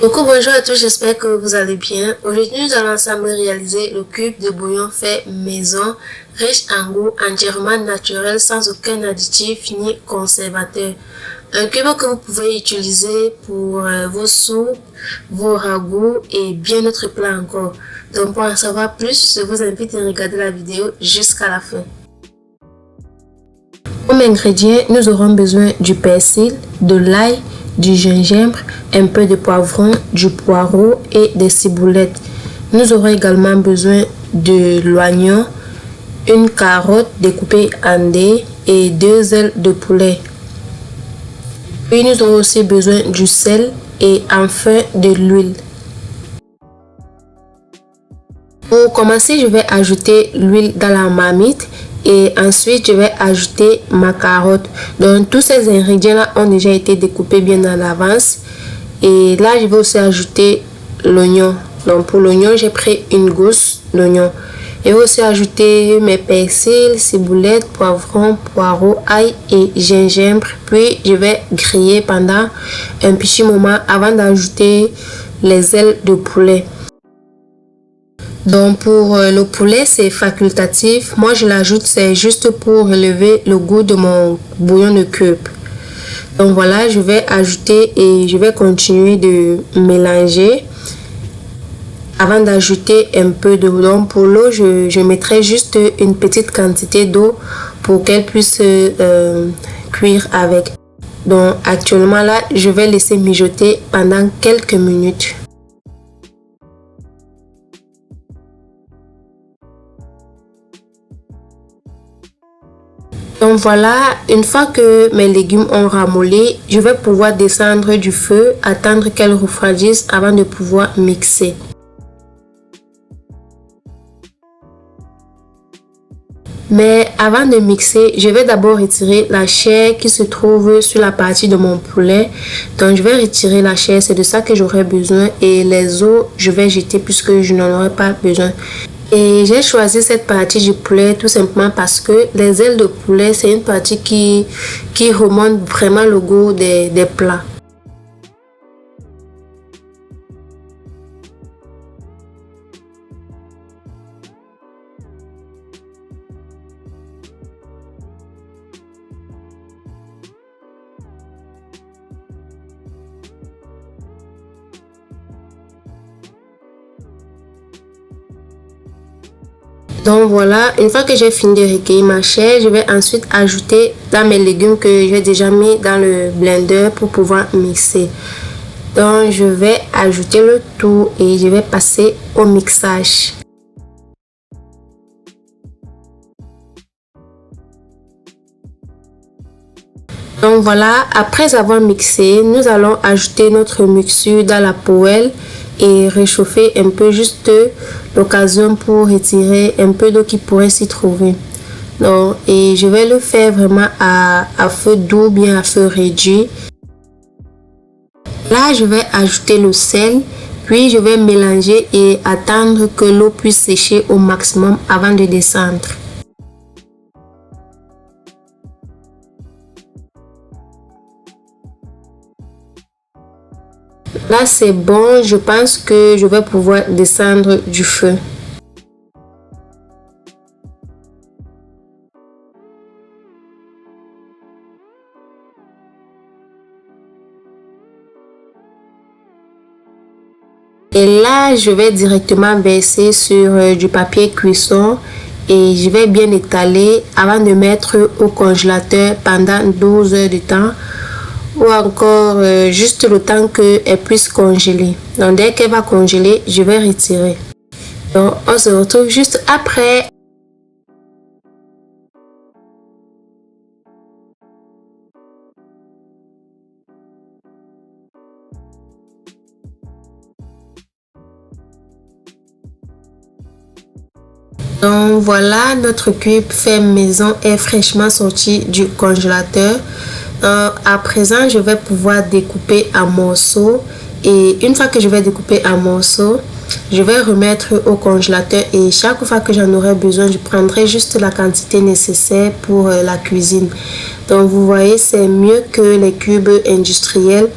Coucou, bonjour à tous, j'espère que vous allez bien. Aujourd'hui, nous allons ensemble réaliser le cube de bouillon fait maison, riche en goût, entièrement naturel, sans aucun additif ni conservateur. Un cube que vous pouvez utiliser pour vos soupes, vos ragoûts et bien d'autres plats encore. Donc pour en savoir plus, je vous invite à regarder la vidéo jusqu'à la fin. Comme ingrédients, nous aurons besoin du persil, de l'ail, du gingembre, un peu de poivron, du poireau et des ciboulettes. Nous aurons également besoin de l'oignon, une carotte découpée en dés et 2 ailes de poulet. Puis nous aurons aussi besoin du sel et enfin de l'huile. Pour commencer, je vais ajouter l'huile dans la marmite. Et ensuite, je vais ajouter ma carotte. Donc, tous ces ingrédients-là ont déjà été découpés bien en avance. Et là, je vais aussi ajouter l'oignon. Donc, pour l'oignon, j'ai pris une gousse d'oignon. Je vais aussi ajouter mes persils, ciboulettes, poivrons, poireaux, ail et gingembre. Puis, je vais griller pendant un petit moment avant d'ajouter les ailes de poulet. Donc pour le poulet, c'est facultatif. Moi, je l'ajoute, c'est juste pour relever le goût de mon bouillon de cube. Donc voilà, je vais ajouter et je vais continuer de mélanger avant d'ajouter un peu d'eau. Donc pour l'eau, je mettrai juste une petite quantité d'eau pour qu'elle puisse cuire avec. Donc actuellement là, je vais laisser mijoter pendant quelques minutes. Donc voilà, une fois que mes légumes ont ramolli, je vais pouvoir descendre du feu, attendre qu'elles refroidissent avant de pouvoir mixer. Mais avant de mixer, je vais d'abord retirer la chair qui se trouve sur la partie de mon poulet. Donc je vais retirer la chair, c'est de ça que j'aurai besoin. Et les os, je vais jeter puisque je n'en aurai pas besoin. Et j'ai choisi cette partie du poulet tout simplement parce que les ailes de poulet, c'est une partie qui remonte vraiment le goût des plats. Donc voilà, une fois que j'ai fini de recueillir ma chair, je vais ensuite ajouter dans mes légumes que j'ai déjà mis dans le blender pour pouvoir mixer. Donc je vais ajouter le tout et je vais passer au mixage. Donc voilà, après avoir mixé, nous allons ajouter notre mixture dans la poêle et réchauffer un peu, juste l'occasion pour retirer un peu d'eau qui pourrait s'y trouver. Donc, et je vais le faire vraiment à feu doux, bien à feu réduit. Là, je vais ajouter le sel, puis je vais mélanger et attendre que l'eau puisse sécher au maximum avant de descendre. Là, c'est bon, je pense que je vais pouvoir descendre du feu. Et là, je vais directement verser sur du papier cuisson et je vais bien étaler avant de mettre au congélateur pendant 12 heures de temps. Ou encore juste le temps qu'elle puisse congeler. Donc dès qu'elle va congeler, je vais retirer. Donc on se retrouve juste après. Donc voilà, notre cube fait maison est fraîchement sorti du congélateur. À présent, je vais pouvoir découper en morceaux. Et une fois que je vais découper en morceaux, je vais remettre au congélateur. Et chaque fois que j'en aurai besoin, je prendrai juste la quantité nécessaire pour la cuisine. Donc vous voyez, c'est mieux que les cubes industriels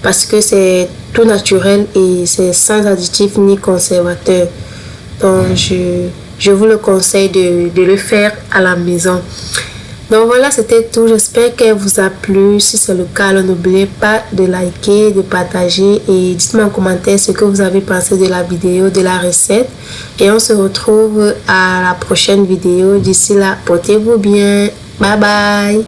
parce que c'est tout naturel et c'est sans additifs ni conservateurs. Donc je vous le conseille de le faire à la maison. Donc voilà, c'était tout. J'espère qu'elle vous a plu. Si c'est le cas, n'oubliez pas de liker, de partager et dites-moi en commentaire ce que vous avez pensé de la vidéo, de la recette. Et on se retrouve à la prochaine vidéo. D'ici là, portez-vous bien. Bye bye.